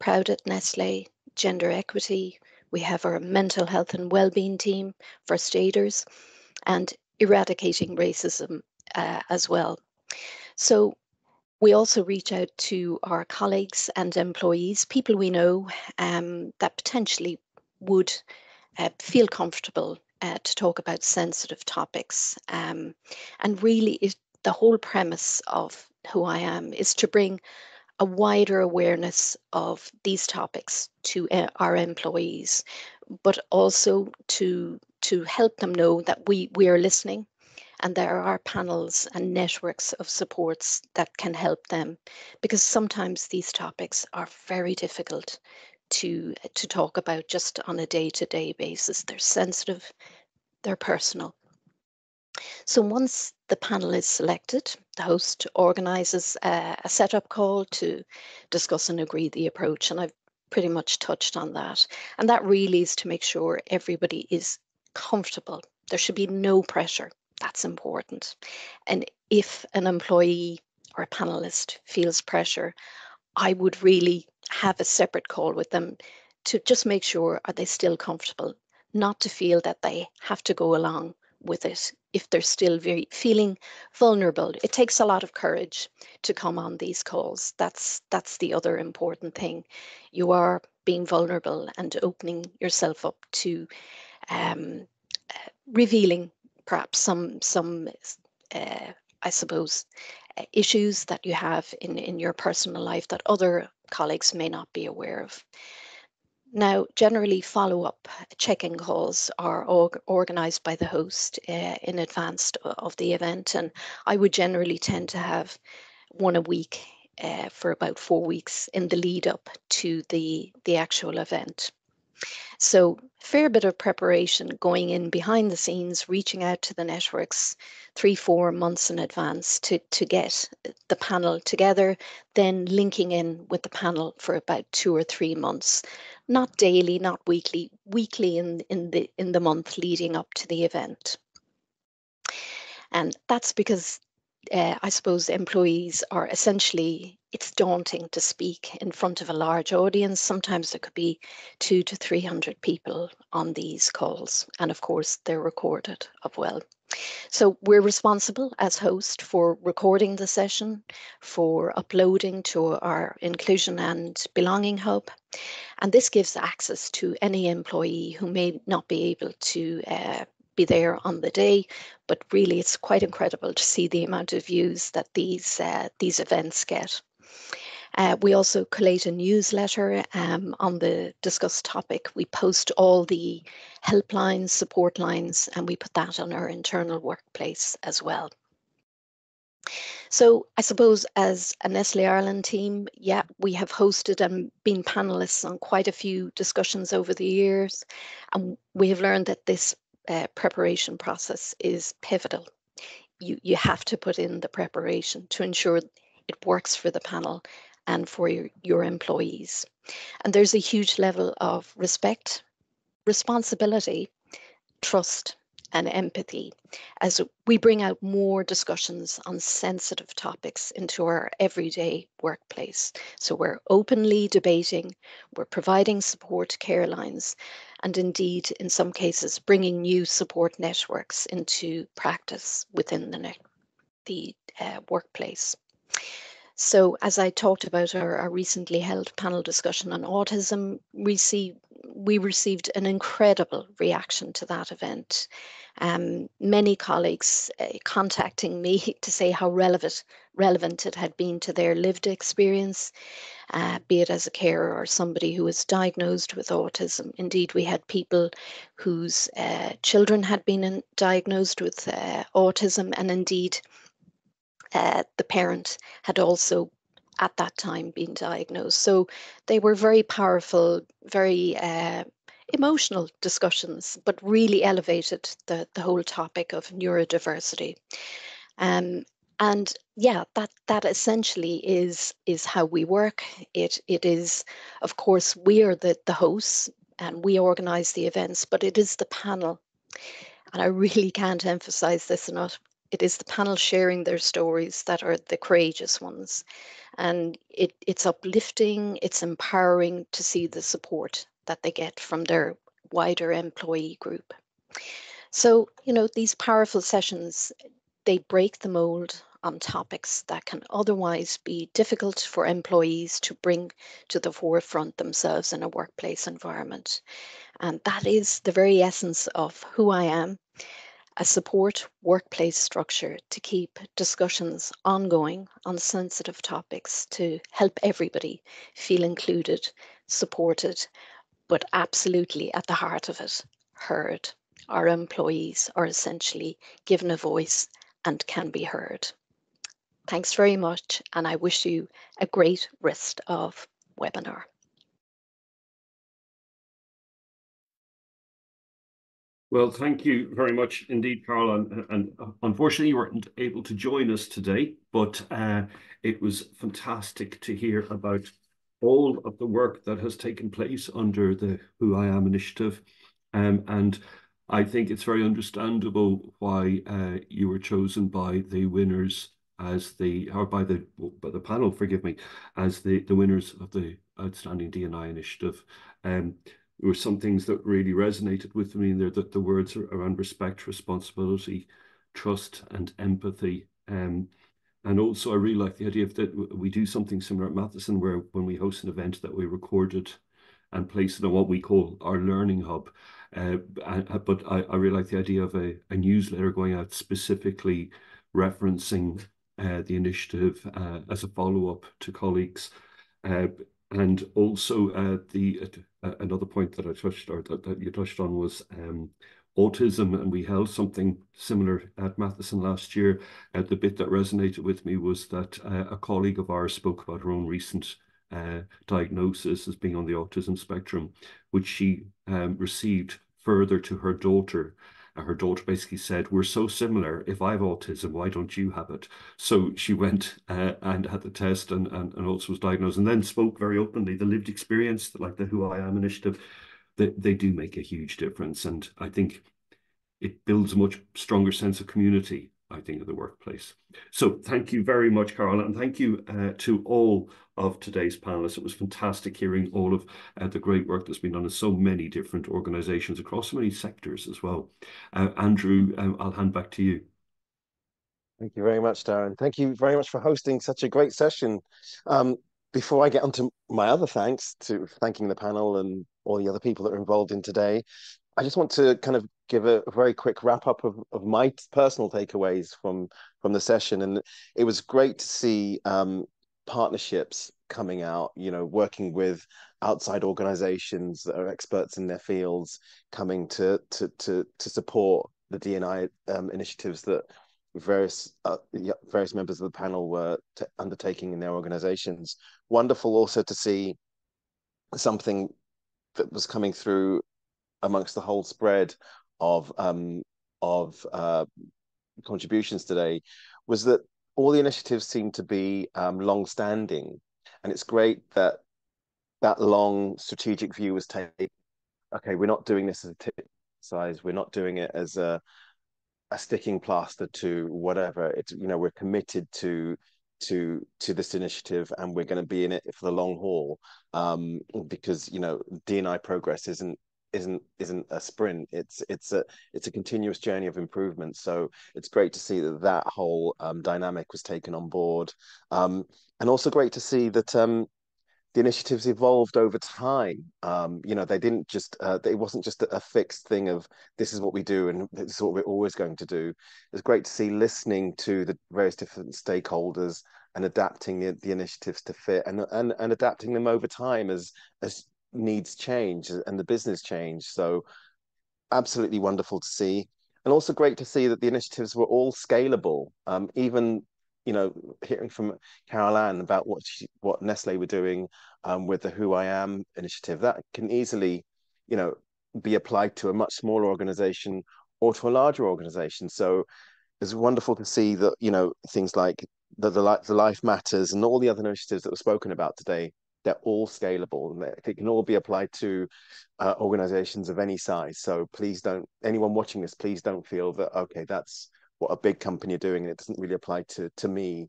Proud at Nestlé, Gender Equity, we have our mental health and wellbeing team, first aiders, and Eradicating Racism as well. So we also reach out to our colleagues and employees, people we know that potentially would feel comfortable to talk about sensitive topics. And really, the whole premise of Who I Am is to bring a wider awareness of these topics to our employees, but also to help them know that we are listening, and there are panels and networks of supports that can help them, because sometimes these topics are very difficult to talk about just on a day-to-day basis. They're sensitive, they're personal. So once the panel is selected, the host organises a setup call to discuss and agree the approach, and I've pretty much touched on that. And that really is to make sure everybody is comfortable. There should be no pressure. That's important. And if an employee or a panelist feels pressure, I would really have a separate call with them to just make sure, are they still comfortable, not to feel that they have to go along with it if they're still feeling vulnerable. It takes a lot of courage to come on these calls. That's the other important thing. You are being vulnerable and opening yourself up to revealing perhaps some I suppose issues that you have in your personal life that other colleagues may not be aware of. Now, generally, follow-up check-in calls are organised by the host in advance of the event, and I would generally tend to have one a week for about 4 weeks in the lead up to the actual event. So fair bit of preparation going in behind the scenes, reaching out to the networks 3-4 months in advance to get the panel together, then linking in with the panel for about 2 or 3 months, not daily, not weekly, in the month leading up to the event. And that's because I suppose employees are essentially, it's daunting to speak in front of a large audience. Sometimes there could be 200 to 300 people on these calls. And of course, they're recorded as well. So we're responsible as host for recording the session, for uploading to our Inclusion and Belonging Hub. And this gives access to any employee who may not be able to be there on the day, but really it's quite incredible to see the amount of views that these events get. We also collate a newsletter on the discussed topic. We post all the helplines, support lines, and we put that on our internal workplace as well. So I suppose as a Nestlé Ireland team, yeah, we have hosted and been panelists on quite a few discussions over the years, and we have learned that this preparation process is pivotal. You have to put in the preparation to ensure it works for the panel and for your employees. And there's a huge level of respect, responsibility, trust, and empathy as we bring out more discussions on sensitive topics into our everyday workplace. So we're openly debating, we're providing support care lines, and indeed, in some cases, bringing new support networks into practice within the workplace. So as I talked about our recently held panel discussion on autism, we see we received an incredible reaction to that event. Many colleagues contacting me to say how relevant it had been to their lived experience, be it as a carer or somebody who was diagnosed with autism. Indeed, we had people whose children had been diagnosed with autism, and indeed the parent had also at that time been diagnosed. So they were very powerful, very emotional discussions, but really elevated the whole topic of neurodiversity. And yeah, that essentially is how we work. It is, of course, we are the hosts and we organize the events, but it is the panel. And I really can't emphasize this enough. It is the panel sharing their stories that are the courageous ones. And it's uplifting, it's empowering to see the support that they get from their wider employee group. So, you know, these powerful sessions, they break the mold on topics that can otherwise be difficult for employees to bring to the forefront themselves in a workplace environment. And that is the very essence of who I am, a support workplace structure to keep discussions ongoing on sensitive topics to help everybody feel included, supported, but absolutely at the heart of it, heard. Our employees are essentially given a voice and can be heard. Thanks very much, and I wish you a great rest of webinar. Well, thank you very much indeed, Carol. And unfortunately, you weren't able to join us today, but it was fantastic to hear about all of the work that has taken place under the Who I Am initiative. And I think it's very understandable why you were chosen by the winners as by the panel, forgive me, as the winners of the Outstanding D&I initiative. There were some things that really resonated with me in there, that the words around respect, responsibility, trust, and empathy. And also, I really like the idea of that we do something similar at Matheson, where when we host an event, that we record it and place it on what we call our learning hub. But I really like the idea of a newsletter going out specifically referencing the initiative as a follow-up to colleagues. And also another point that I touched, or that you touched on, was autism, and we held something similar at Matheson last year. The bit that resonated with me was that a colleague of ours spoke about her own recent diagnosis as being on the autism spectrum, which she received further to her daughter. Her daughter basically said, "We're so similar. If I have autism, why don't you have it?" So she went and had the test and also was diagnosed, and then spoke very openly. The lived experience, like the Who I Am initiative, they do make a huge difference. And I think it builds a much stronger sense of community, I think, of the workplace. So thank you very much, Carol, and thank you to all of today's panelists. It was fantastic hearing all of the great work that's been done in so many different organisations across so many sectors as well. Andrew, I'll hand back to you. Thank you very much, Darren. Thank you very much for hosting such a great session. Before I get onto my other thanking the panel and all the other people that are involved in today, I just want to kind of give a very quick wrap up of my personal takeaways from the session. And it was great to see partnerships coming out, you know, working with outside organizations that are experts in their fields, coming to support the D&I initiatives that various members of the panel were undertaking in their organizations. Wonderful also to see something that was coming through amongst the whole spread of contributions today, was that all the initiatives seem to be long-standing, and it's great that that long strategic view was taken. Okay, we're not doing this as a tip size. We're not doing it as a sticking plaster to whatever. It's, you know, we're committed to this initiative, and we're going to be in it for the long haul, because, you know, D&I progress isn't a sprint. It's a continuous journey of improvement. So it's great to see that whole dynamic was taken on board, and also great to see that the initiatives evolved over time. You know, they didn't just, it wasn't just a fixed thing of this is what we do and this is what we're always going to do. It's great to see listening to the various different stakeholders and adapting the initiatives to fit and adapting them over time as needs change and the business change. So absolutely wonderful to see. And also great to see that the initiatives were all scalable. Even, you know, hearing from Carol Ann about what Nestle were doing with the Who I Am initiative, that can easily, you know, be applied to a much smaller organization or to a larger organization. So it's wonderful to see that, you know, things like the Life Matters and all the other initiatives that were spoken about today, they're all scalable and they can all be applied to organizations of any size. So please don't, anyone watching this, please don't feel that, okay, that's what a big company are doing and it doesn't really apply to me.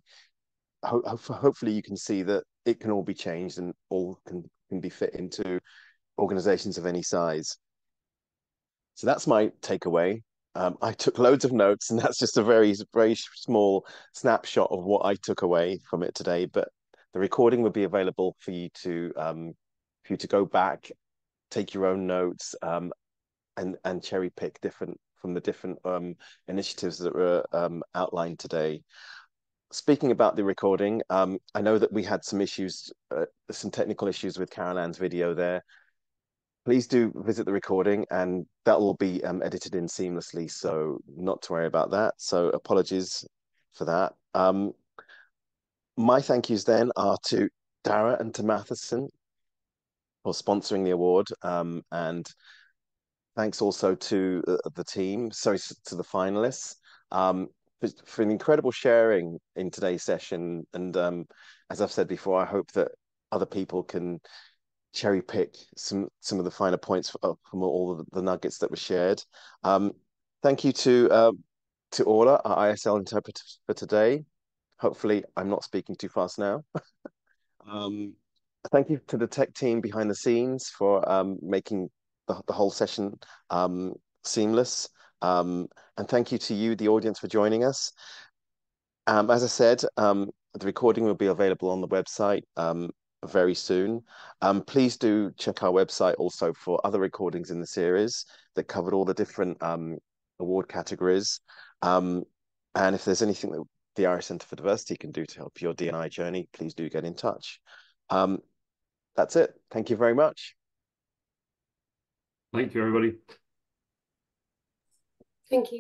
Hopefully you can see that it can all be changed and all can be fit into organizations of any size. So that's my takeaway. I took loads of notes, and that's just a very, very small snapshot of what I took away from it today. But the recording will be available for you to go back, take your own notes, and cherry pick from the different initiatives that were outlined today. Speaking about the recording, I know that we had some issues, some technical issues with Carol Ann's video there. Please do visit the recording and that will be edited in seamlessly, so not to worry about that. So apologies for that. My thank yous then are to Daragh and to Matheson for sponsoring the award, and thanks also to the team, sorry, to the finalists, for an incredible sharing in today's session. And as I've said before, I hope that other people can cherry pick some of the finer points from all of the nuggets that were shared. Thank you to Orla, our ISL interpreter for today. Hopefully I'm not speaking too fast now. Thank you to the tech team behind the scenes for making the whole session seamless. And thank you to you, the audience, for joining us. As I said, the recording will be available on the website very soon. Please do check our website also for other recordings in the series that covered all the different award categories. And if there's anything that the Irish Centre for Diversity can do to help your D&I journey, please do get in touch. That's it. Thank you very much. Thank you, everybody. Thank you.